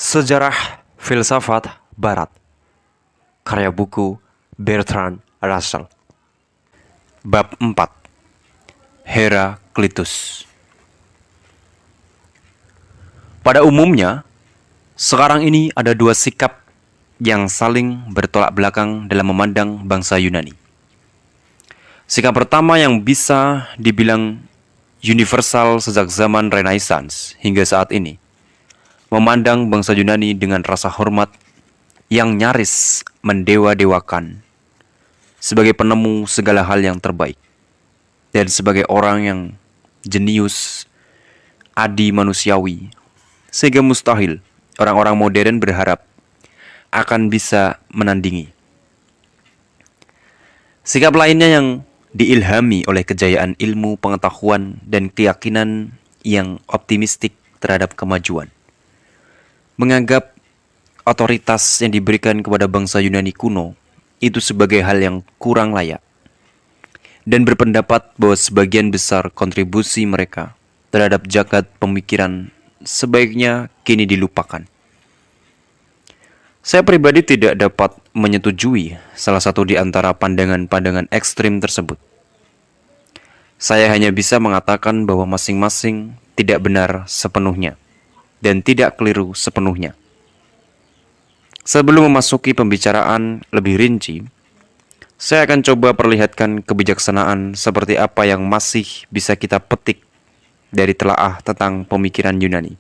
Sejarah Filsafat Barat. Karya buku Bertrand Russell. Bab 4. Heraklitus. Pada umumnya, sekarang ini ada dua sikap yang saling bertolak belakang dalam memandang bangsa Yunani. Sikap pertama yang bisa dibilang universal sejak zaman Renaissance hingga saat ini, memandang bangsa Yunani dengan rasa hormat yang nyaris mendewa-dewakan sebagai penemu segala hal yang terbaik dan sebagai orang yang jenius, adi manusiawi, sehingga mustahil orang-orang modern berharap akan bisa menandingi. Sikap lainnya yang diilhami oleh kejayaan ilmu, pengetahuan, dan keyakinan yang optimistik terhadap kemajuan, menganggap otoritas yang diberikan kepada bangsa Yunani kuno itu sebagai hal yang kurang layak, dan berpendapat bahwa sebagian besar kontribusi mereka terhadap jagat pemikiran sebaiknya kini dilupakan. Saya pribadi tidak dapat menyetujui salah satu di antara pandangan-pandangan ekstrim tersebut. Saya hanya bisa mengatakan bahwa masing-masing tidak benar sepenuhnya dan tidak keliru sepenuhnya. Sebelum memasuki pembicaraan lebih rinci, saya akan coba perlihatkan kebijaksanaan seperti apa yang masih bisa kita petik dari telaah tentang pemikiran Yunani.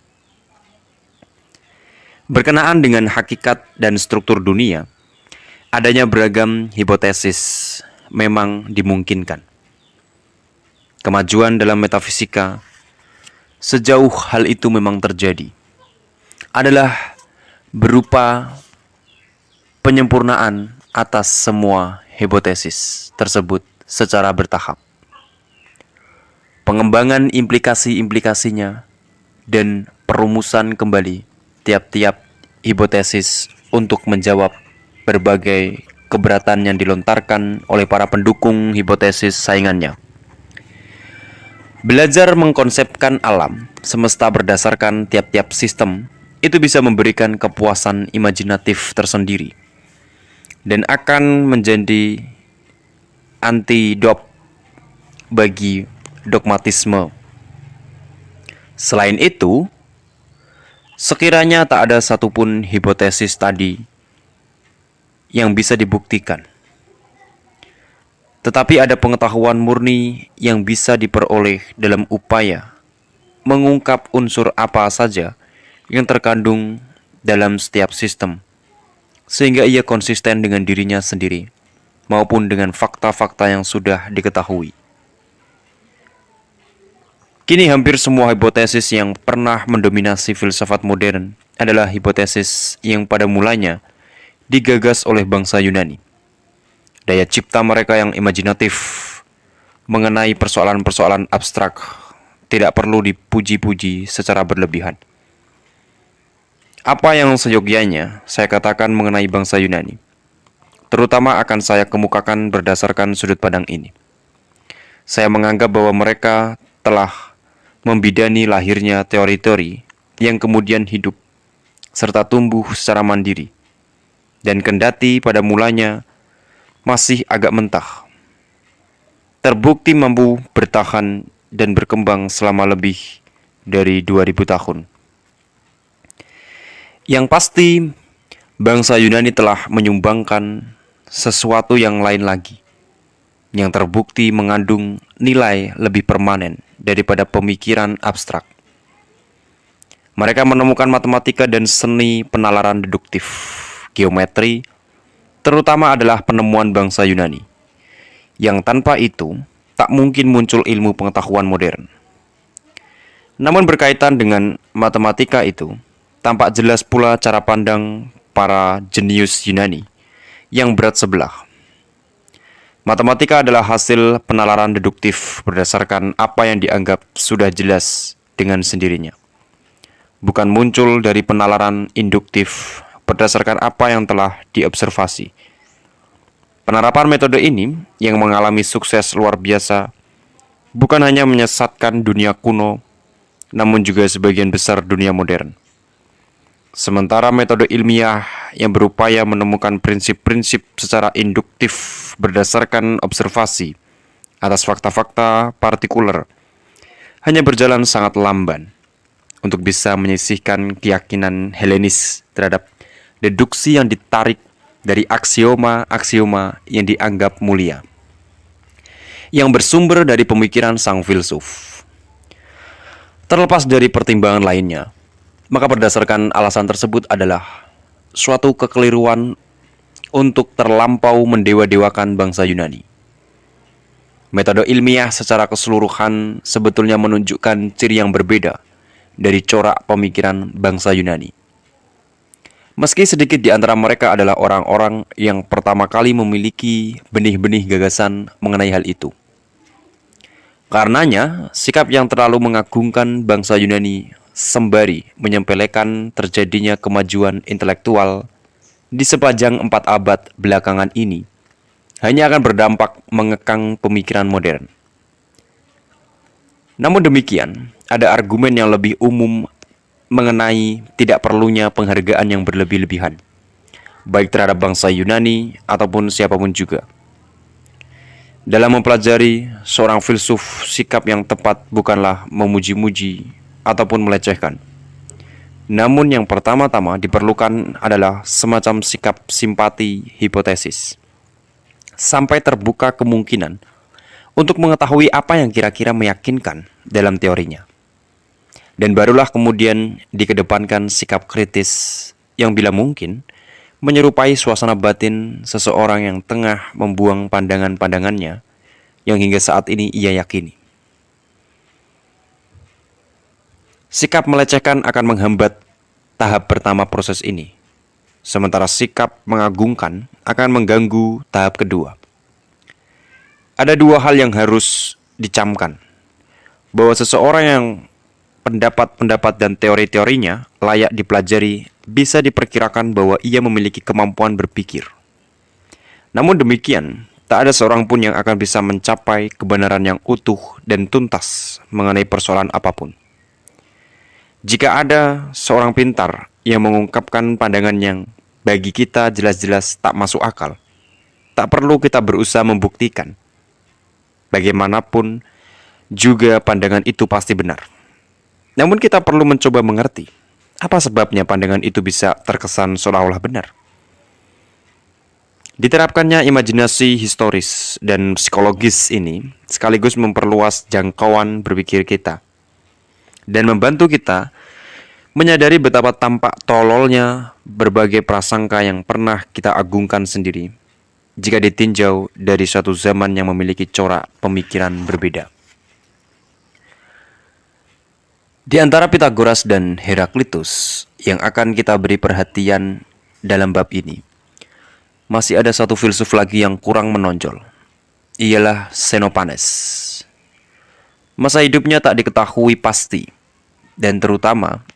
Berkenaan dengan hakikat dan struktur dunia, adanya beragam hipotesis memang dimungkinkan. Kemajuan dalam metafisika, sejauh hal itu memang terjadi, adalah berupa penyempurnaan atas semua hipotesis tersebut secara bertahap. Pengembangan implikasi-implikasinya dan perumusan kembali tiap-tiap hipotesis untuk menjawab berbagai keberatan yang dilontarkan oleh para pendukung hipotesis saingannya. Belajar mengkonsepkan alam semesta berdasarkan tiap-tiap sistem itu bisa memberikan kepuasan imajinatif tersendiri dan akan menjadi antidot bagi dogmatisme. Selain itu, sekiranya tak ada satupun hipotesis tadi yang bisa dibuktikan, tetapi ada pengetahuan murni yang bisa diperoleh dalam upaya mengungkap unsur apa saja yang terkandung dalam setiap sistem, sehingga ia konsisten dengan dirinya sendiri maupun dengan fakta-fakta yang sudah diketahui. Kini hampir semua hipotesis yang pernah mendominasi filsafat modern adalah hipotesis yang pada mulanya digagas oleh bangsa Yunani. Daya cipta mereka yang imajinatif mengenai persoalan-persoalan abstrak tidak perlu dipuji-puji secara berlebihan. Apa yang seyogyanya saya katakan mengenai bangsa Yunani, terutama akan saya kemukakan berdasarkan sudut pandang ini. Saya menganggap bahwa mereka telah membidani lahirnya teori-teori yang kemudian hidup serta tumbuh secara mandiri, dan kendati pada mulanya masih agak mentah, terbukti mampu bertahan dan berkembang selama lebih dari 2000 tahun. Yang pasti, bangsa Yunani telah menyumbangkan sesuatu yang lain lagi, yang terbukti mengandung nilai lebih permanen daripada pemikiran abstrak. Mereka menemukan matematika dan seni penalaran deduktif, geometri, terutama adalah penemuan bangsa Yunani, yang tanpa itu tak mungkin muncul ilmu pengetahuan modern. Namun berkaitan dengan matematika itu, tampak jelas pula cara pandang para jenius Yunani yang berat sebelah. Matematika adalah hasil penalaran deduktif berdasarkan apa yang dianggap sudah jelas dengan sendirinya, bukan muncul dari penalaran induktif berdasarkan apa yang telah diobservasi. Penerapan metode ini yang mengalami sukses luar biasa bukan hanya menyesatkan dunia kuno, namun juga sebagian besar dunia modern. Sementara metode ilmiah yang berupaya menemukan prinsip-prinsip secara induktif berdasarkan observasi atas fakta-fakta partikuler hanya berjalan sangat lamban untuk bisa menyisihkan keyakinan Helenis terhadap deduksi yang ditarik dari aksioma-aksioma yang dianggap mulia, yang bersumber dari pemikiran sang filsuf. Terlepas dari pertimbangan lainnya, maka berdasarkan alasan tersebut adalah suatu kekeliruan untuk terlampau mendewa-dewakan bangsa Yunani. Metode ilmiah secara keseluruhan sebetulnya menunjukkan ciri yang berbeda dari corak pemikiran bangsa Yunani. Meski sedikit di antara mereka adalah orang-orang yang pertama kali memiliki benih-benih gagasan mengenai hal itu. Karenanya, sikap yang terlalu mengagungkan bangsa Yunani sembari menyepelekan terjadinya kemajuan intelektual di sepanjang 4 abad belakangan ini hanya akan berdampak mengekang pemikiran modern. Namun demikian, ada argumen yang lebih umum mengenai tidak perlunya penghargaan yang berlebih-lebihan, baik terhadap bangsa Yunani ataupun siapapun juga. Dalam mempelajari seorang filsuf, sikap yang tepat bukanlah memuji-muji ataupun melecehkan. Namun yang pertama-tama diperlukan adalah semacam sikap simpati hipotesis, sampai terbuka kemungkinan untuk mengetahui apa yang kira-kira meyakinkan dalam teorinya. Dan barulah kemudian dikedepankan sikap kritis yang bila mungkin menyerupai suasana batin seseorang yang tengah membuang pandangan-pandangannya yang hingga saat ini ia yakini. Sikap melecehkan akan menghambat tahap pertama proses ini, sementara sikap mengagungkan akan mengganggu tahap kedua. Ada 2 hal yang harus dicamkan, bahwa seseorang yang pendapat-pendapat dan teori-teorinya layak dipelajari bisa diperkirakan bahwa ia memiliki kemampuan berpikir. Namun demikian, tak ada seorang pun yang akan bisa mencapai kebenaran yang utuh dan tuntas mengenai persoalan apapun. Jika ada seorang pintar yang mengungkapkan pandangan yang bagi kita jelas-jelas tak masuk akal, tak perlu kita berusaha membuktikan. Bagaimanapun juga pandangan itu pasti benar. Namun kita perlu mencoba mengerti apa sebabnya pandangan itu bisa terkesan seolah-olah benar. Diterapkannya imajinasi historis dan psikologis ini sekaligus memperluas jangkauan berpikir kita dan membantu kita menyadari betapa tampak tololnya berbagai prasangka yang pernah kita agungkan sendiri jika ditinjau dari suatu zaman yang memiliki corak pemikiran berbeda. Di antara Pythagoras dan Heraklitus yang akan kita beri perhatian dalam bab ini, masih ada satu filsuf lagi yang kurang menonjol. Ialah Xenophanes. Masa hidupnya tak diketahui pasti, dan terutama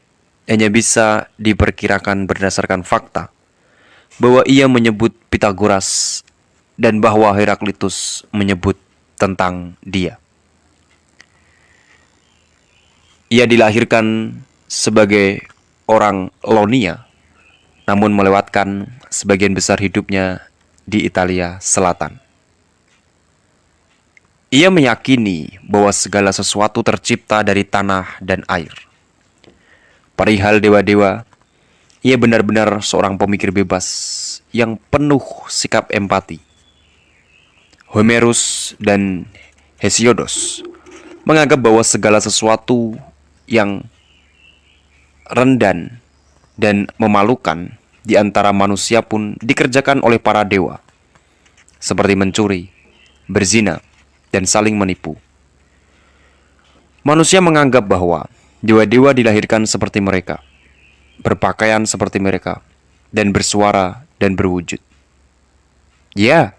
hanya bisa diperkirakan berdasarkan fakta bahwa ia menyebut Pythagoras dan bahwa Heraklitus menyebut tentang dia. Ia dilahirkan sebagai orang Ionia, namun melewatkan sebagian besar hidupnya di Italia Selatan. Ia meyakini bahwa segala sesuatu tercipta dari tanah dan air. Perihal dewa-dewa, ia benar-benar seorang pemikir bebas yang penuh sikap empati. Homerus dan Hesiodos menganggap bahwa segala sesuatu yang rendan dan memalukan di antara manusia pun dikerjakan oleh para dewa, seperti mencuri, berzina, dan saling menipu. Manusia menganggap bahwa dewa-dewa dilahirkan seperti mereka, berpakaian seperti mereka, dan bersuara dan berwujud. Ya,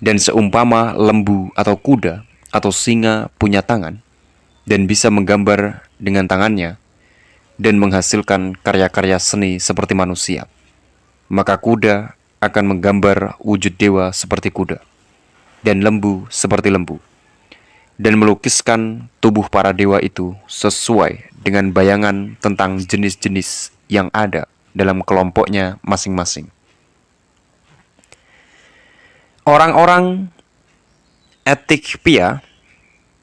dan seumpama lembu atau kuda atau singa punya tangan dan bisa menggambar dengan tangannya dan menghasilkan karya-karya seni seperti manusia, maka kuda akan menggambar wujud dewa seperti kuda dan lembu seperti lembu, dan melukiskan tubuh para dewa itu sesuai dengan bayangan tentang jenis-jenis yang ada dalam kelompoknya masing-masing. Orang-orang Ethiopia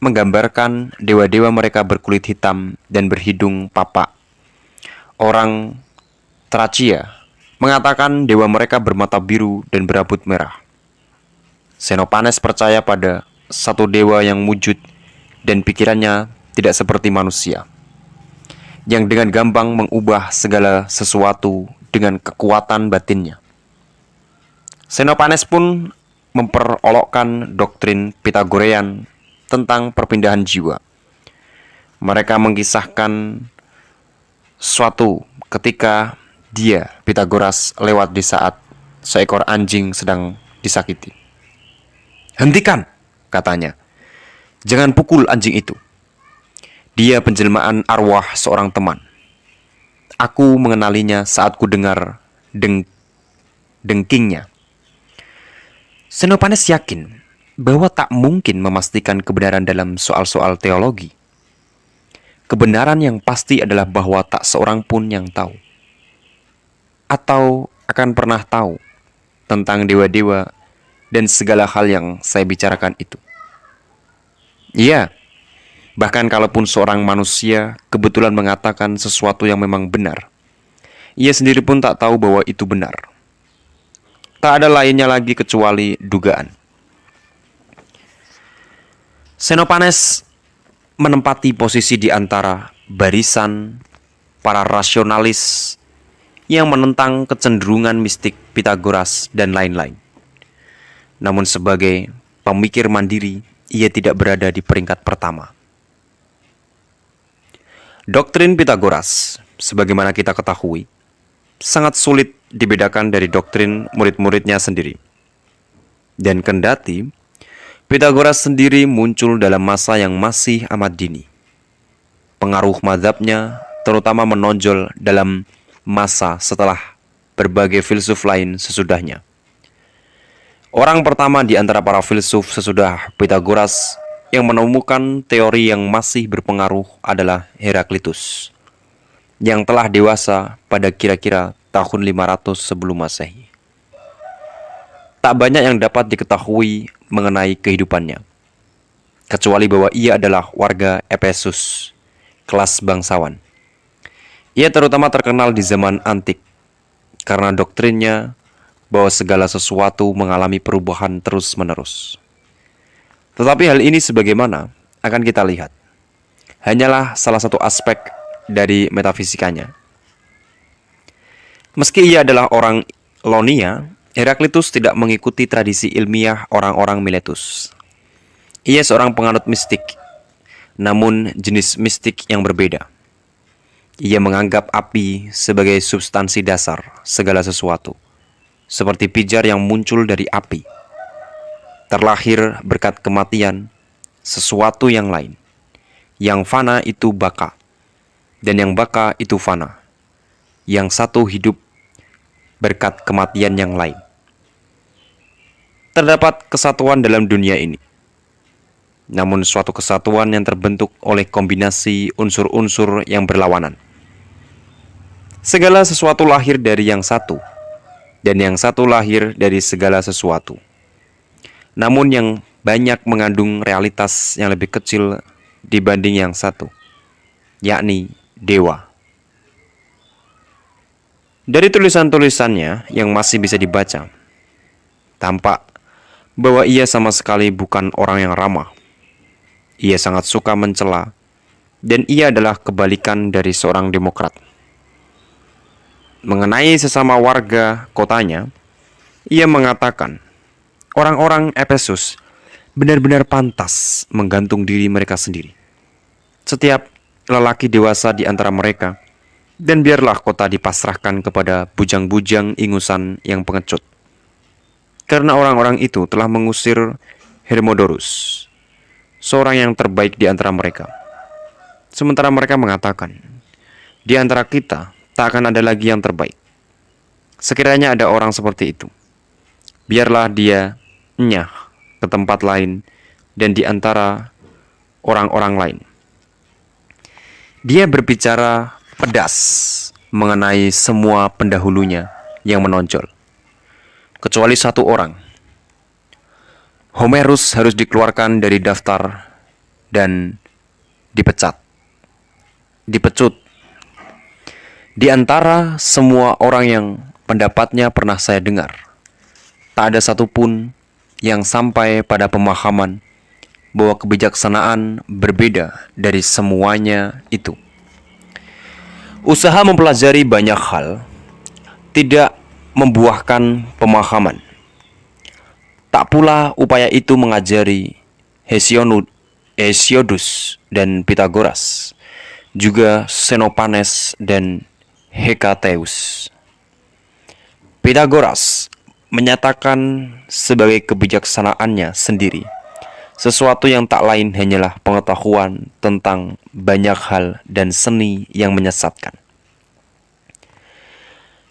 menggambarkan dewa-dewa mereka berkulit hitam dan berhidung papak. Orang Tracia mengatakan dewa mereka bermata biru dan berambut merah. Xenophanes percaya pada satu dewa yang wujud dan pikirannya tidak seperti manusia, yang dengan gampang mengubah segala sesuatu dengan kekuatan batinnya. Xenophanes pun memperolokkan doktrin Pitagorean tentang perpindahan jiwa. Mereka mengisahkan suatu ketika dia, Pitagoras, lewat di saat seekor anjing sedang disakiti. "Hentikan," katanya. "Jangan pukul anjing itu. Dia penjelmaan arwah seorang teman. Aku mengenalinya saat ku dengar dengkingnya." Xenophanes yakin bahwa tak mungkin memastikan kebenaran dalam soal-soal teologi. Kebenaran yang pasti adalah bahwa tak seorang pun yang tahu atau akan pernah tahu tentang dewa-dewa dan segala hal yang saya bicarakan itu. Iya, bahkan kalaupun seorang manusia kebetulan mengatakan sesuatu yang memang benar, ia sendiri pun tak tahu bahwa itu benar. Tak ada lainnya lagi kecuali dugaan. Xenophanes menempati posisi di antara barisan para rasionalis yang menentang kecenderungan mistik Pitagoras dan lain-lain. Namun sebagai pemikir mandiri, ia tidak berada di peringkat pertama. Doktrin Pitagoras, sebagaimana kita ketahui, sangat sulit dibedakan dari doktrin murid-muridnya sendiri. Dan kendati, Pitagoras sendiri muncul dalam masa yang masih amat dini. Pengaruh mazhabnya terutama menonjol dalam masa setelah berbagai filsuf lain sesudahnya. Orang pertama di antara para filsuf sesudah Pitagoras yang menemukan teori yang masih berpengaruh adalah Heraklitus, yang telah dewasa pada kira-kira tahun 500 sebelum Masehi. Tak banyak yang dapat diketahui mengenai kehidupannya, kecuali bahwa ia adalah warga Efesus, kelas bangsawan. Ia terutama terkenal di zaman antik karena doktrinnya bahwa segala sesuatu mengalami perubahan terus-menerus. Tetapi hal ini sebagaimana akan kita lihat, hanyalah salah satu aspek dari metafisikanya. Meski ia adalah orang Ionia, Heraklitus tidak mengikuti tradisi ilmiah orang-orang Miletus. Ia seorang penganut mistik, namun jenis mistik yang berbeda. Ia menganggap api sebagai substansi dasar segala sesuatu, seperti pijar yang muncul dari api. Terlahir berkat kematian sesuatu yang lain. Yang fana itu baka, dan yang baka itu fana. Yang satu hidup berkat kematian yang lain. Terdapat kesatuan dalam dunia ini, namun suatu kesatuan yang terbentuk oleh kombinasi unsur-unsur yang berlawanan. Segala sesuatu lahir dari yang satu, dan yang satu lahir dari segala sesuatu. Namun yang banyak mengandung realitas yang lebih kecil dibanding yang satu, yakni dewa. Dari tulisan-tulisannya yang masih bisa dibaca, tampak bahwa ia sama sekali bukan orang yang ramah. Ia sangat suka mencela, dan ia adalah kebalikan dari seorang demokrat. Mengenai sesama warga kotanya, ia mengatakan, orang-orang Efesus benar-benar pantas menggantung diri mereka sendiri. Setiap lelaki dewasa di antara mereka, dan biarlah kota dipasrahkan kepada bujang-bujang ingusan yang pengecut. Karena orang-orang itu telah mengusir Hermodorus, seorang yang terbaik di antara mereka. Sementara mereka mengatakan, di antara kita tak akan ada lagi yang terbaik. Sekiranya ada orang seperti itu, biarlah dia nyah ke tempat lain dan di antara orang-orang lain. Dia berbicara pedas mengenai semua pendahulunya yang menonjol, kecuali satu orang. Homerus harus dikeluarkan dari daftar dan dipecut. Di antara semua orang yang pendapatnya pernah saya dengar, tak ada satupun yang sampai pada pemahaman bahwa kebijaksanaan berbeda dari semuanya itu. Usaha mempelajari banyak hal tidak membuahkan pemahaman. Tak pula upaya itu mengajari Hesiodus dan Pythagoras, juga Xenophanes dan Hekateus. Pythagoras menyatakan sebagai kebijaksanaannya sendiri sesuatu yang tak lain hanyalah pengetahuan tentang banyak hal dan seni yang menyesatkan.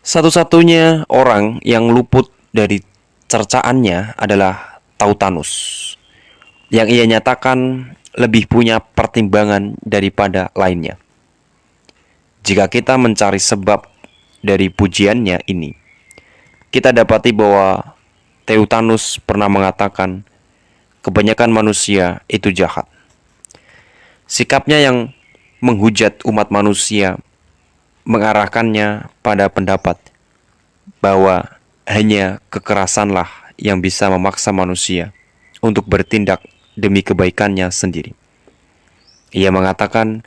Satu-satunya orang yang luput dari cercaannya adalah Tautanus, yang ia nyatakan lebih punya pertimbangan daripada lainnya. Jika kita mencari sebab dari pujiannya ini, kita dapati bahwa Teutanus pernah mengatakan kebanyakan manusia itu jahat. Sikapnya yang menghujat umat manusia mengarahkannya pada pendapat bahwa hanya kekerasanlah yang bisa memaksa manusia untuk bertindak demi kebaikannya sendiri. Ia mengatakan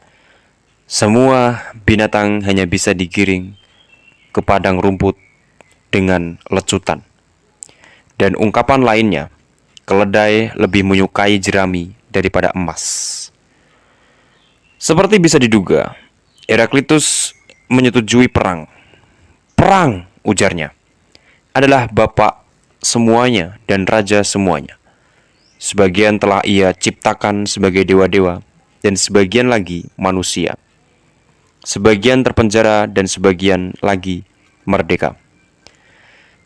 semua binatang hanya bisa digiring ke padang rumput dengan lecutan. Dan ungkapan lainnya, keledai lebih menyukai jerami daripada emas. Seperti bisa diduga, Heraklitus menyetujui perang. Perang, ujarnya, adalah bapak semuanya dan raja semuanya. Sebagian telah ia ciptakan sebagai dewa-dewa, dan sebagian lagi manusia. Sebagian terpenjara dan sebagian lagi merdeka.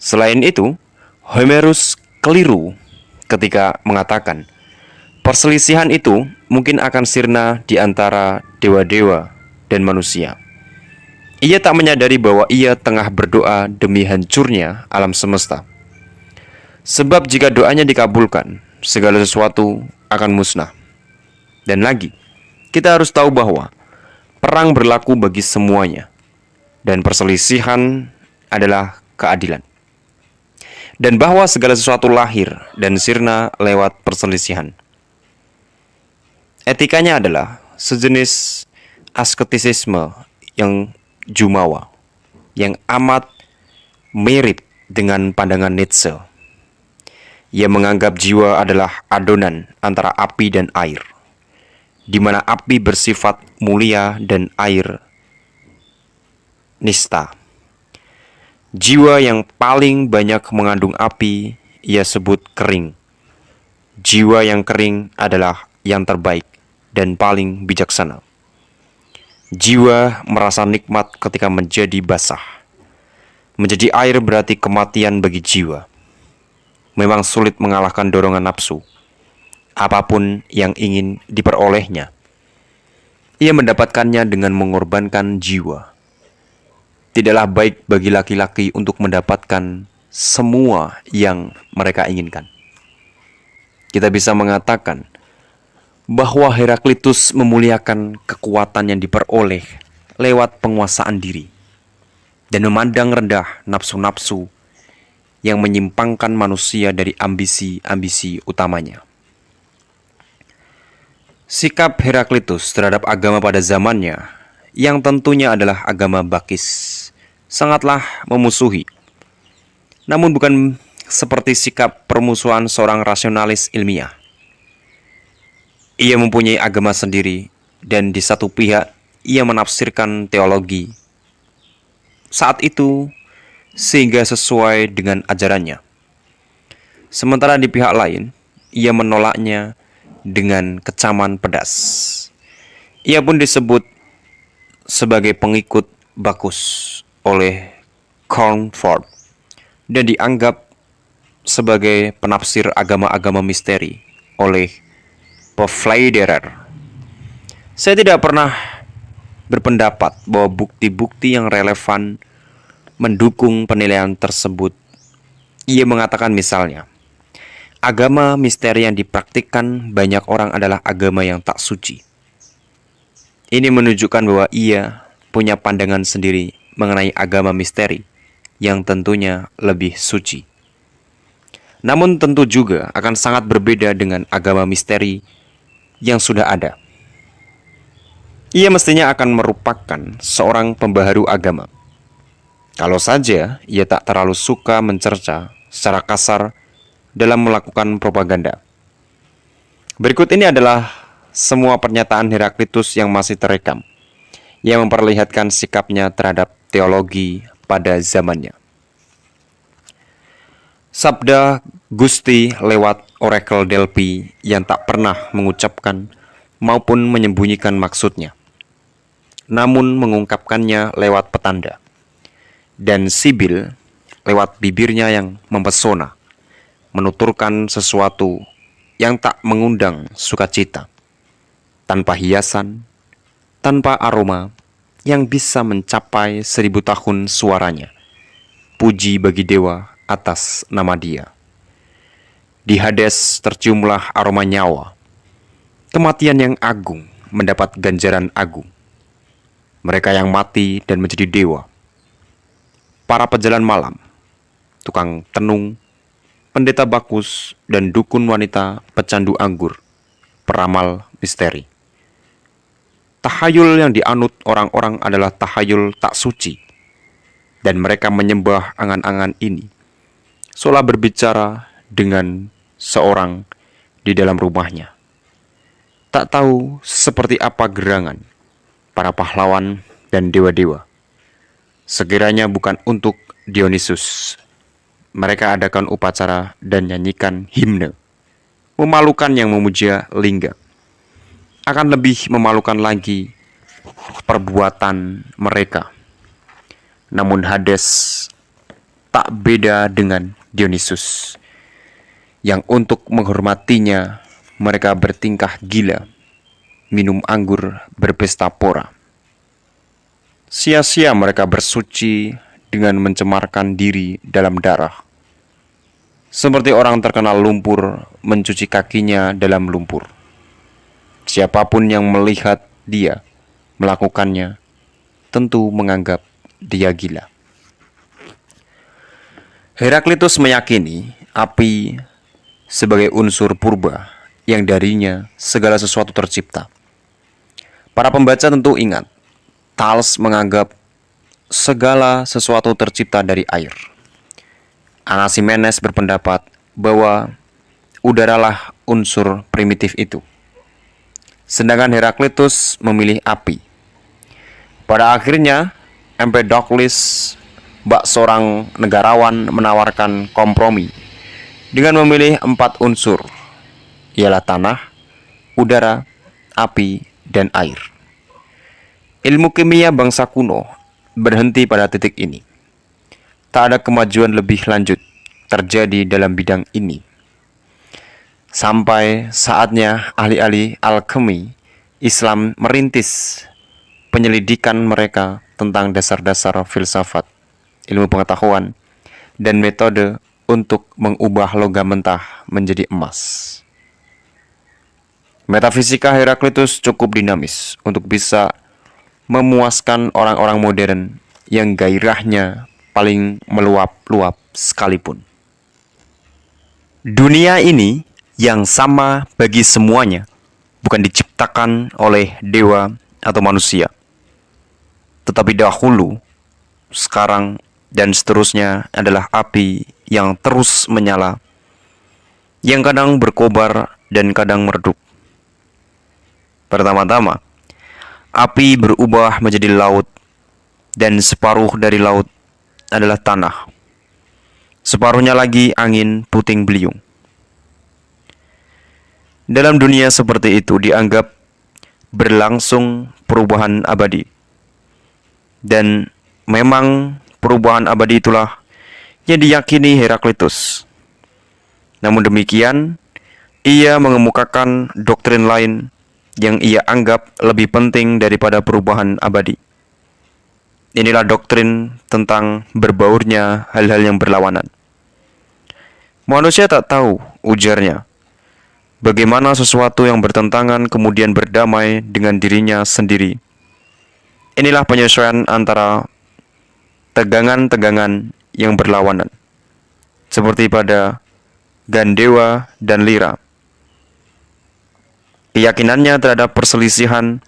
Selain itu, Homerus keliru ketika mengatakan perselisihan itu mungkin akan sirna di antara dewa-dewa dan manusia. Ia tak menyadari bahwa ia tengah berdoa demi hancurnya alam semesta. Sebab jika doanya dikabulkan, segala sesuatu akan musnah. Dan lagi, kita harus tahu bahwa perang berlaku bagi semuanya, dan perselisihan adalah keadilan. Dan bahwa segala sesuatu lahir dan sirna lewat perselisihan. Etikanya adalah sejenis asketisisme yang jumawa, yang amat mirip dengan pandangan Nietzsche. Ia menganggap jiwa adalah adonan antara api dan air, di mana api bersifat mulia dan air nista. Jiwa yang paling banyak mengandung api ia sebut kering. Jiwa yang kering adalah yang terbaik dan paling bijaksana. Jiwa merasa nikmat ketika menjadi basah. Menjadi air berarti kematian bagi jiwa. Memang sulit mengalahkan dorongan nafsu, apapun yang ingin diperolehnya. Ia mendapatkannya dengan mengorbankan jiwa. Tidaklah baik bagi laki-laki untuk mendapatkan semua yang mereka inginkan. Kita bisa mengatakan bahwa Heraklitus memuliakan kekuatan yang diperoleh lewat penguasaan diri dan memandang rendah nafsu-nafsu yang menyimpangkan manusia dari ambisi-ambisi utamanya. Sikap Heraklitus terhadap agama pada zamannya, yang tentunya adalah agama Bakis, sangatlah memusuhi. Namun bukan seperti sikap permusuhan seorang rasionalis ilmiah. Ia mempunyai agama sendiri, dan di satu pihak ia menafsirkan teologi saat itu sehingga sesuai dengan ajarannya. Sementara di pihak lain, ia menolaknya dengan kecaman pedas. Ia pun disebut sebagai pengikut Bacchus oleh Cornford dan dianggap sebagai penafsir agama-agama misteri oleh Pfleiderer. Saya tidak pernah berpendapat bahwa bukti-bukti yang relevan mendukung penilaian tersebut. Ia mengatakan misalnya, agama misteri yang dipraktikkan banyak orang adalah agama yang tak suci. Ini menunjukkan bahwa ia punya pandangan sendiri mengenai agama misteri yang tentunya lebih suci. Namun tentu juga akan sangat berbeda dengan agama misteri yang sudah ada. Ia mestinya akan merupakan seorang pembaharu agama. Kalau saja ia tak terlalu suka mencerca secara kasar dalam melakukan propaganda. Berikut ini adalah semua pernyataan Heraklitus yang masih terekam, yang memperlihatkan sikapnya terhadap teologi pada zamannya. Sabda Gusti lewat Orakel Delphi yang tak pernah mengucapkan maupun menyembunyikan maksudnya, namun mengungkapkannya lewat petanda. Dan Sibil lewat bibirnya yang mempesona, menuturkan sesuatu yang tak mengundang sukacita, tanpa hiasan, tanpa aroma, yang bisa mencapai 1000 tahun suaranya. Puji bagi dewa atas nama dia. Di Hades terciumlah aroma nyawa. Kematian yang agung mendapat ganjaran agung. Mereka yang mati dan menjadi dewa, para pejalan malam, tukang tenung, pendeta bakus, dan dukun wanita pecandu anggur, peramal misteri. Tahayul yang dianut orang-orang adalah tahayul tak suci, dan mereka menyembah angan-angan ini, seolah berbicara dengan seorang di dalam rumahnya. Tak tahu seperti apa gerangan para pahlawan dan dewa-dewa. Sekiranya bukan untuk Dionysus, mereka adakan upacara dan nyanyikan himne memalukan yang memuja lingga. Akan lebih memalukan lagi perbuatan mereka. Namun Hades tak beda dengan Dionysus, yang untuk menghormatinya mereka bertingkah gila, minum anggur, berpesta pora. Sia-sia mereka bersuci dengan mencemarkan diri dalam darah. Seperti orang terkena lumpur mencuci kakinya dalam lumpur. Siapapun yang melihat dia melakukannya tentu menganggap dia gila. Heraklitus meyakini api sebagai unsur purba yang darinya segala sesuatu tercipta. Para pembaca tentu ingat, Thales menganggap segala sesuatu tercipta dari air. Anaximenes berpendapat bahwa udaralah unsur primitif itu. Sedangkan Heraklitus memilih api. Pada akhirnya, Empedokles, bak seorang negarawan, menawarkan kompromi dengan memilih 4 unsur, ialah tanah, udara, api, dan air. Ilmu kimia bangsa kuno berhenti pada titik ini. Tak ada kemajuan lebih lanjut terjadi dalam bidang ini. Sampai saatnya ahli-ahli alkemi Islam merintis penyelidikan mereka tentang dasar-dasar filsafat, ilmu pengetahuan, dan metode untuk mengubah logam mentah menjadi emas. Metafisika Heraklitus cukup dinamis untuk bisa memuaskan orang-orang modern yang gairahnya paling meluap-luap sekalipun. Dunia ini yang sama bagi semuanya bukan diciptakan oleh dewa atau manusia, tetapi dahulu, sekarang, dan seterusnya adalah api yang terus menyala, yang kadang berkobar dan kadang meredup. Pertama-tama, api berubah menjadi laut, dan separuh dari laut adalah tanah. Separuhnya lagi angin puting beliung. Dalam dunia seperti itu dianggap berlangsung perubahan abadi. Dan memang perubahan abadi itulah yang diyakini Heraklitus. Namun demikian, ia mengemukakan doktrin lain yang ia anggap lebih penting daripada perubahan abadi. Inilah doktrin tentang berbaurnya hal-hal yang berlawanan. Manusia tak tahu, ujarnya, bagaimana sesuatu yang bertentangan kemudian berdamai dengan dirinya sendiri. Inilah penyesuaian antara tegangan-tegangan yang berlawanan, seperti pada Gandewa dan Lira. Keyakinannya terhadap perselisihan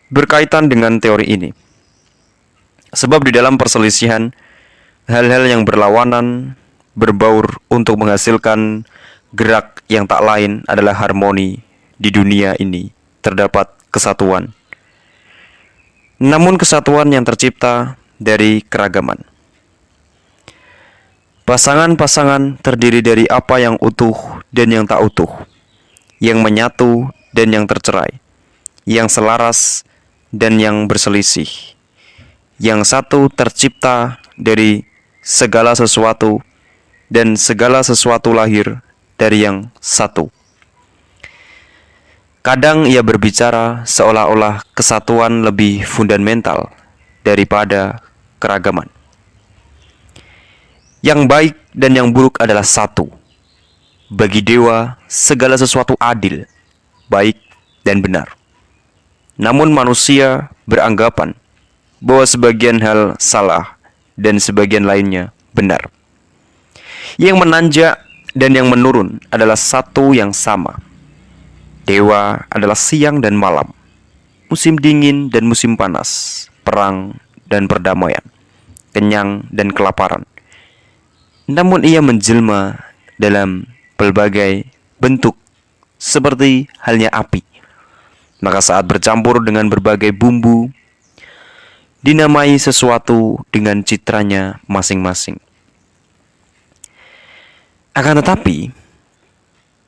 berkaitan dengan teori ini. Sebab di dalam perselisihan, hal-hal yang berlawanan berbaur untuk menghasilkan gerak yang tak lain adalah harmoni. Di dunia ini terdapat kesatuan. Namun kesatuan yang tercipta dari keragaman. Pasangan-pasangan terdiri dari apa yang utuh dan yang tak utuh, yang menyatu dan yang tercerai, yang selaras dan yang berselisih. Yang satu tercipta dari segala sesuatu, dan segala sesuatu lahir dari yang satu. Kadang ia berbicara seolah-olah kesatuan lebih fundamental daripada keragaman. Yang baik dan yang buruk adalah satu. Bagi dewa, segala sesuatu adil, baik, dan benar. Namun manusia beranggapan bahwa sebagian hal salah dan sebagian lainnya benar. Yang menanjak dan yang menurun adalah satu yang sama. Dewa adalah siang dan malam, musim dingin dan musim panas, perang dan perdamaian, kenyang dan kelaparan. Namun ia menjelma dalam berbagai bentuk seperti halnya api. Maka saat bercampur dengan berbagai bumbu, dinamai sesuatu dengan citranya masing-masing. Akan tetapi,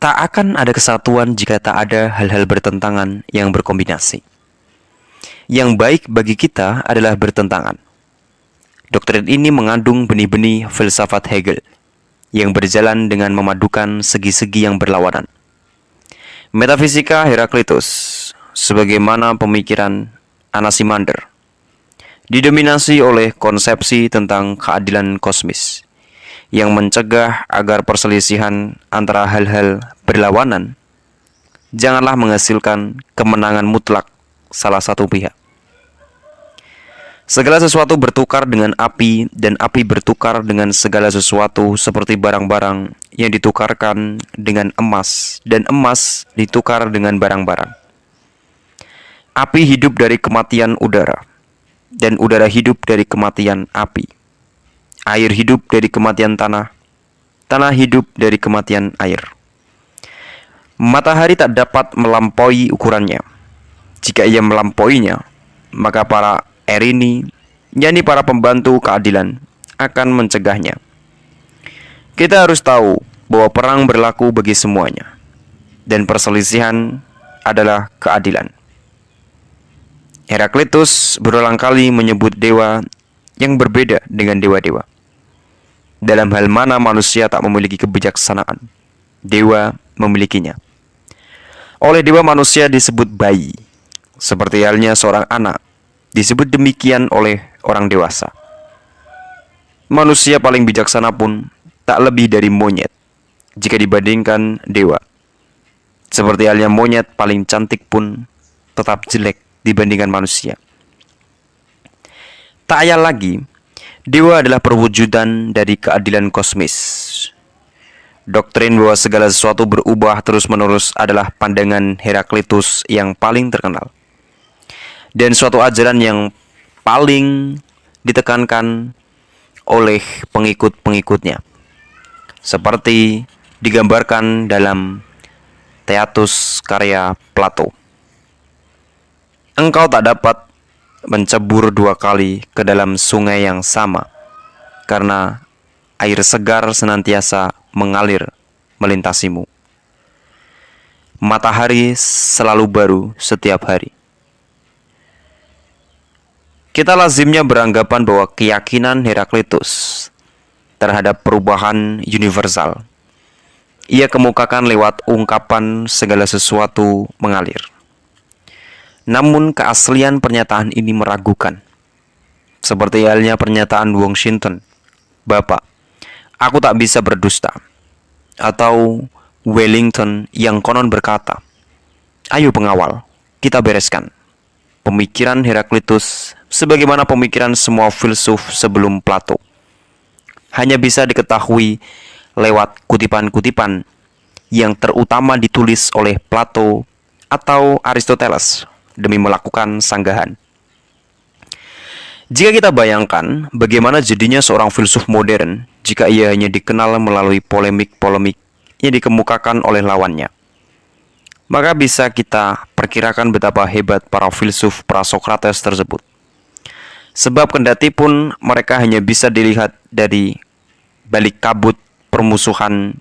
tak akan ada kesatuan jika tak ada hal-hal bertentangan yang berkombinasi. Yang baik bagi kita adalah bertentangan. Doktrin ini mengandung benih-benih filsafat Hegel yang berjalan dengan memadukan segi-segi yang berlawanan. Metafisika Heraklitus, sebagaimana pemikiran Anaximander, didominasi oleh konsepsi tentang keadilan kosmis yang mencegah agar perselisihan antara hal-hal berlawanan janganlah menghasilkan kemenangan mutlak salah satu pihak. Segala sesuatu bertukar dengan api dan api bertukar dengan segala sesuatu seperti barang-barang yang ditukarkan dengan emas dan emas ditukar dengan barang-barang. Api hidup dari kematian udara dan udara hidup dari kematian api. Air hidup dari kematian tanah, tanah hidup dari kematian air. Matahari tak dapat melampaui ukurannya. Jika ia melampauinya, maka para erini, yakni para pembantu keadilan, akan mencegahnya. Kita harus tahu bahwa perang berlaku bagi semuanya, dan perselisihan adalah keadilan. Heraklitus berulang kali menyebut dewa yang berbeda dengan dewa-dewa. Dalam hal mana manusia tak memiliki kebijaksanaan, dewa memilikinya. Oleh dewa manusia disebut bayi, seperti halnya seorang anak disebut demikian oleh orang dewasa. Manusia paling bijaksana pun tak lebih dari monyet jika dibandingkan dewa. Seperti halnya monyet paling cantik pun tetap jelek dibandingkan manusia. Tak ayal lagi, dewa adalah perwujudan dari keadilan kosmis. Doktrin bahwa segala sesuatu berubah terus-menerus adalah pandangan Heraklitus yang paling terkenal, dan suatu ajaran yang paling ditekankan oleh pengikut-pengikutnya, seperti digambarkan dalam Theaetus karya Plato. Engkau tak dapat mencebur dua kali ke dalam sungai yang sama, karena air segar senantiasa mengalir melintasimu. Matahari selalu baru setiap hari. Kita lazimnya beranggapan bahwa keyakinan Heraklitus terhadap perubahan universal ia kemukakan lewat ungkapan segala sesuatu mengalir. Namun keaslian pernyataan ini meragukan. Seperti halnya pernyataan Washington, "Bapak, aku tak bisa berdusta." Atau Wellington yang konon berkata, "Ayo pengawal, kita bereskan." Pemikiran Heraklitus, sebagaimana pemikiran semua filsuf sebelum Plato, hanya bisa diketahui lewat kutipan-kutipan yang terutama ditulis oleh Plato atau Aristoteles demi melakukan sanggahan. Jika kita bayangkan bagaimana jadinya seorang filsuf modern jika ia hanya dikenal melalui polemik-polemik yang dikemukakan oleh lawannya, maka bisa kita perkirakan betapa hebat para filsuf pra-Sokrates tersebut. Sebab kendati pun mereka hanya bisa dilihat dari balik kabut permusuhan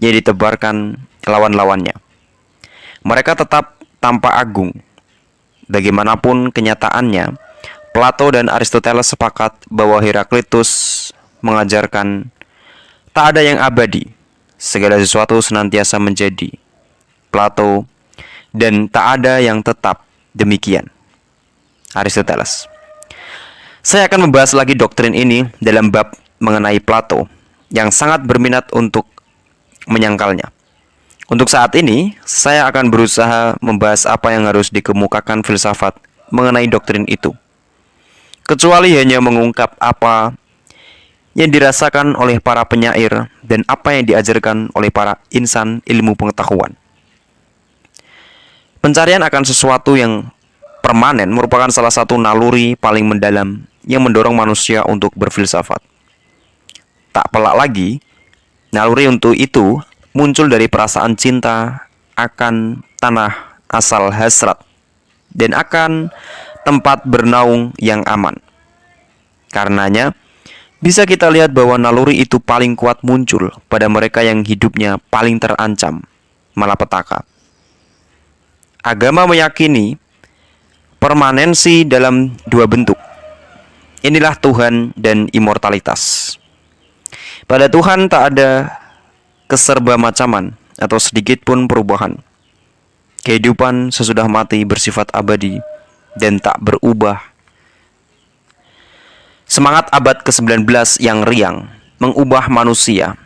yang ditebarkan lawan-lawannya, mereka tetap tampak agung. Bagaimanapun kenyataannya, Plato dan Aristoteles sepakat bahwa Heraklitus mengajarkan tak ada yang abadi, segala sesuatu senantiasa menjadi. Plato, dan tak ada yang tetap, demikian Aristoteles. Saya akan membahas lagi doktrin ini dalam bab mengenai Plato yang sangat berminat untuk menyangkalnya. Untuk saat ini, saya akan berusaha membahas apa yang harus dikemukakan filsafat mengenai doktrin itu, kecuali hanya mengungkap apa yang dirasakan oleh para penyair dan apa yang diajarkan oleh para insan ilmu pengetahuan. Pencarian akan sesuatu yang permanen merupakan salah satu naluri paling mendalam yang mendorong manusia untuk berfilsafat. Tak pelak lagi, naluri untuk itu muncul dari perasaan cinta akan tanah asal hasrat dan akan tempat bernaung yang aman. Karenanya, bisa kita lihat bahwa naluri itu paling kuat muncul pada mereka yang hidupnya paling terancam malapetaka. Agama meyakini permanensi dalam dua bentuk. Inilah Tuhan dan immortalitas. Pada Tuhan tak ada keserba macaman atau sedikit pun perubahan. Kehidupan sesudah mati bersifat abadi dan tak berubah. Semangat abad ke-19 yang riang mengubah manusia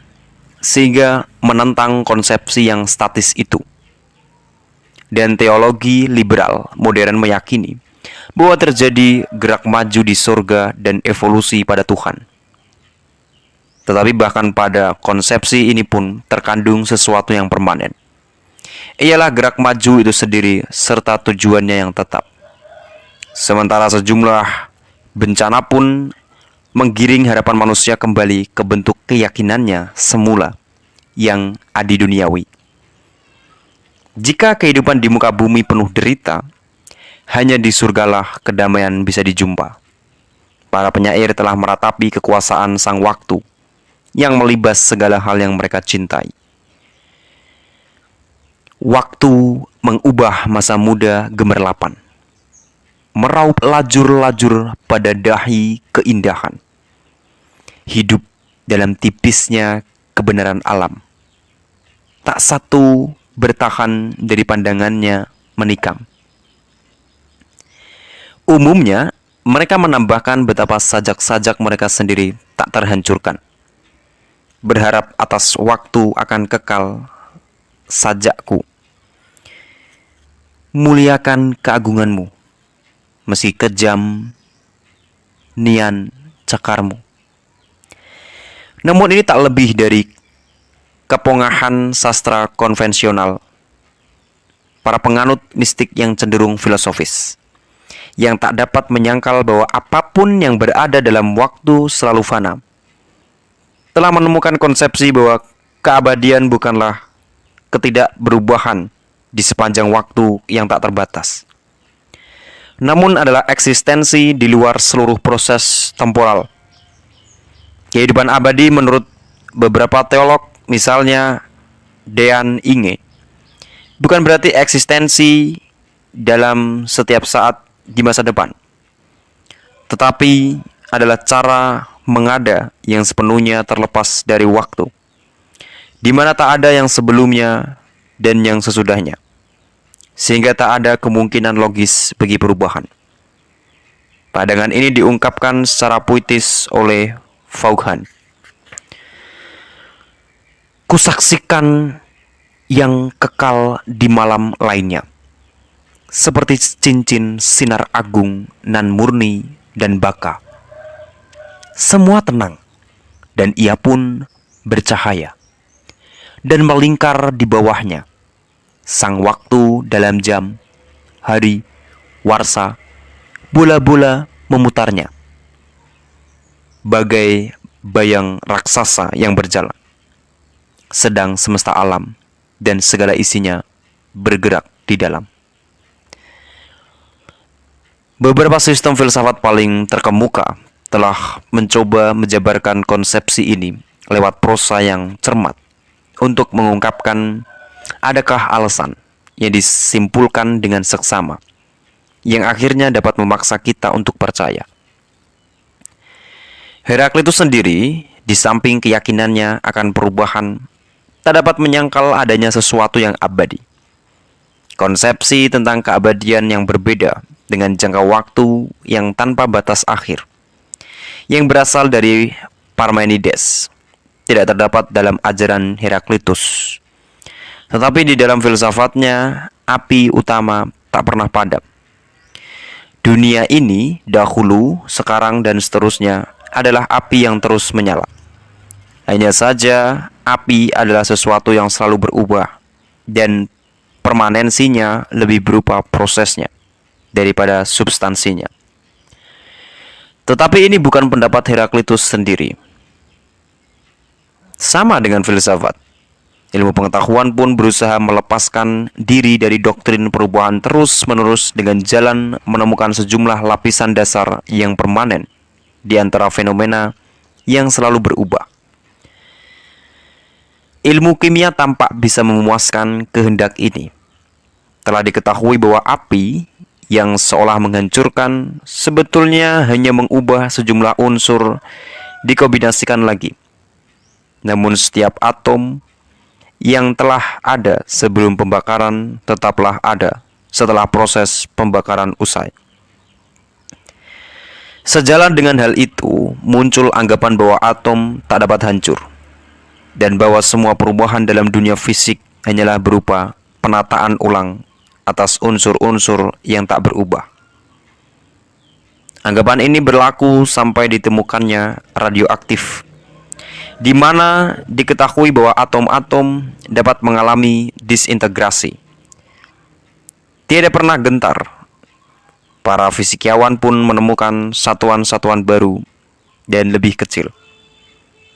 sehingga menentang konsepsi yang statis itu. Dan teologi liberal modern meyakini bahwa terjadi gerak maju di surga dan evolusi pada Tuhan. Tetapi bahkan pada konsepsi ini pun terkandung sesuatu yang permanen. Ialah gerak maju itu sendiri serta tujuannya yang tetap. Sementara sejumlah bencana pun menggiring harapan manusia kembali ke bentuk keyakinannya semula yang adi duniawi. Jika kehidupan di muka bumi penuh derita, hanya di surgalah kedamaian bisa dijumpa. Para penyair telah meratapi kekuasaan sang waktu yang melibas segala hal yang mereka cintai. Waktu mengubah masa muda gemerlapan, meraup lajur-lajur pada dahi keindahan. Hidup dalam tipisnya kebenaran alam. Tak satu bertahan dari pandangannya menikam. Umumnya, mereka menambahkan betapa sajak-sajak mereka sendiri tak terhancurkan. Berharap atas waktu akan kekal sajakku. Muliakan keagunganmu, meski kejam nian cakarmu. Namun ini tak lebih dari kepongahan sastra konvensional para penganut mistik yang cenderung filosofis, yang tak dapat menyangkal bahwa apapun yang berada dalam waktu selalu fana, telah menemukan konsepsi bahwa keabadian bukanlah ketidakberubahan di sepanjang waktu yang tak terbatas, namun adalah eksistensi di luar seluruh proses temporal. Kehidupan abadi menurut beberapa teolog, misalnya Dean Inge, bukan berarti eksistensi dalam setiap saat di masa depan, tetapi adalah cara mengada yang sepenuhnya terlepas dari waktu, di mana tak ada yang sebelumnya dan yang sesudahnya, sehingga tak ada kemungkinan logis bagi perubahan. Pandangan ini diungkapkan secara puitis oleh Vaughan. Kusaksikan yang kekal di malam lainnya, seperti cincin sinar agung nan murni dan baka. Semua tenang, dan ia pun bercahaya, dan melingkar di bawahnya. Sang waktu dalam jam, hari, warsa, bola-bola memutarnya, bagai bayang raksasa yang berjalan, sedang semesta alam dan segala isinya bergerak di dalam. Beberapa sistem filsafat paling terkemuka telah mencoba menjabarkan konsepsi ini lewat prosa yang cermat untuk mengungkapkan adakah alasan yang disimpulkan dengan seksama yang akhirnya dapat memaksa kita untuk percaya. Heraklitus sendiri, di samping keyakinannya akan perubahan, tak dapat menyangkal adanya sesuatu yang abadi. Konsepsi tentang keabadian yang berbeda dengan jangka waktu yang tanpa batas akhir, yang berasal dari Parmenides, tidak terdapat dalam ajaran Heraklitus. Tetapi di dalam filsafatnya, api utama tak pernah padam. Dunia ini, dahulu, sekarang, dan seterusnya adalah api yang terus menyala. Hanya saja, api adalah sesuatu yang selalu berubah, dan permanensinya lebih berupa prosesnya daripada substansinya. Tetapi ini bukan pendapat Heraklitus sendiri. Sama dengan filsafat, ilmu pengetahuan pun berusaha melepaskan diri dari doktrin perubahan terus-menerus dengan jalan menemukan sejumlah lapisan dasar yang permanen di antara fenomena yang selalu berubah. Ilmu kimia tampak bisa memuaskan kehendak ini. Telah diketahui bahwa api yang seolah menghancurkan sebetulnya hanya mengubah sejumlah unsur dikombinasikan lagi. Namun setiap atom yang telah ada sebelum pembakaran tetaplah ada setelah proses pembakaran usai. Sejalan dengan hal itu, muncul anggapan bahwa atom tak dapat hancur, dan bahwa semua perubahan dalam dunia fisik hanyalah berupa penataan ulang atas unsur-unsur yang tak berubah. Anggapan ini berlaku sampai ditemukannya radioaktif, di mana diketahui bahwa atom-atom dapat mengalami disintegrasi. Tiada pernah gentar. Para fisikawan pun menemukan satuan-satuan baru dan lebih kecil,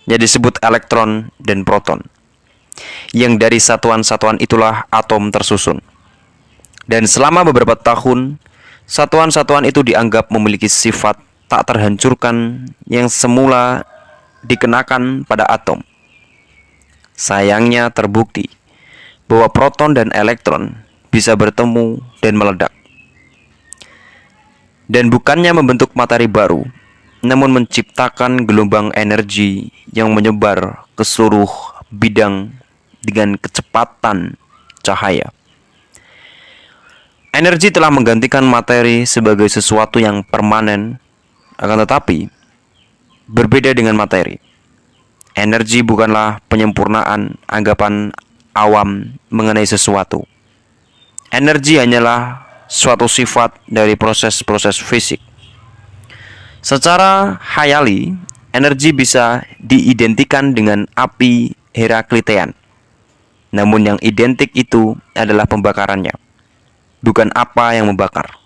yang disebut elektron dan proton, yang dari satuan-satuan itulah atom tersusun. Dan selama beberapa tahun, satuan-satuan itu dianggap memiliki sifat tak terhancurkan yang semula dikenakan pada atom. Sayangnya terbukti bahwa proton dan elektron bisa bertemu dan meledak. Dan bukannya membentuk materi baru, namun menciptakan gelombang energi yang menyebar ke seluruh bidang dengan kecepatan cahaya. Energi telah menggantikan materi sebagai sesuatu yang permanen, akan tetapi berbeda dengan materi. Energi bukanlah penyempurnaan anggapan awam mengenai sesuatu. Energi hanyalah suatu sifat dari proses-proses fisik. Secara khayali, energi bisa diidentikan dengan api Heraklitean. Namun yang identik itu adalah pembakarannya, bukan apa yang membakar.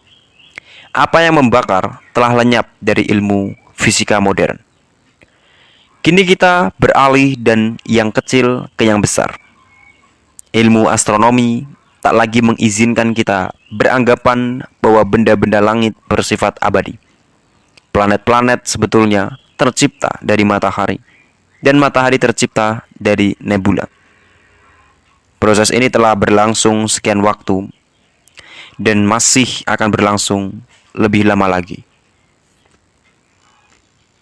Apa yang membakar telah lenyap dari ilmu fisika modern. Kini kita beralih dan yang kecil ke yang besar. Ilmu astronomi tak lagi mengizinkan kita beranggapan bahwa benda-benda langit bersifat abadi. Planet-planet sebetulnya tercipta dari matahari, dan matahari tercipta dari nebula. Proses ini telah berlangsung sekian waktu, dan masih akan berlangsung lebih lama lagi.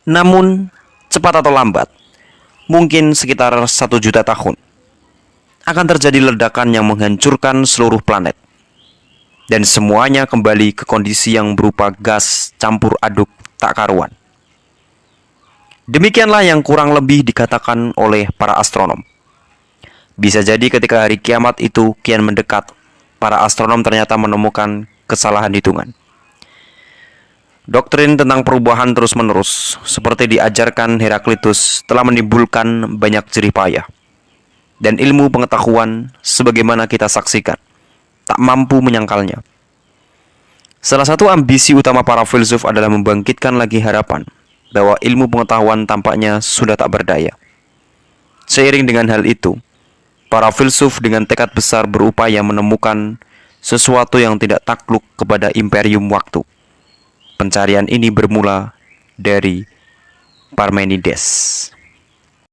Namun, cepat atau lambat, mungkin sekitar 1 juta tahun, akan terjadi ledakan yang menghancurkan seluruh planet. Dan semuanya kembali ke kondisi yang berupa gas campur aduk tak karuan. Demikianlah yang kurang lebih dikatakan oleh para astronom. Bisa jadi ketika hari kiamat itu kian mendekat, para astronom ternyata menemukan kesalahan hitungan. Doktrin tentang perubahan terus-menerus, seperti diajarkan Heraklitus, telah menimbulkan banyak jerih payah. Dan ilmu pengetahuan, sebagaimana kita saksikan, tak mampu menyangkalnya. Salah satu ambisi utama para filsuf adalah membangkitkan lagi harapan bahwa ilmu pengetahuan tampaknya sudah tak berdaya. Seiring dengan hal itu, para filsuf dengan tekad besar berupaya menemukan sesuatu yang tidak takluk kepada imperium waktu. Pencarian ini bermula dari Parmenides.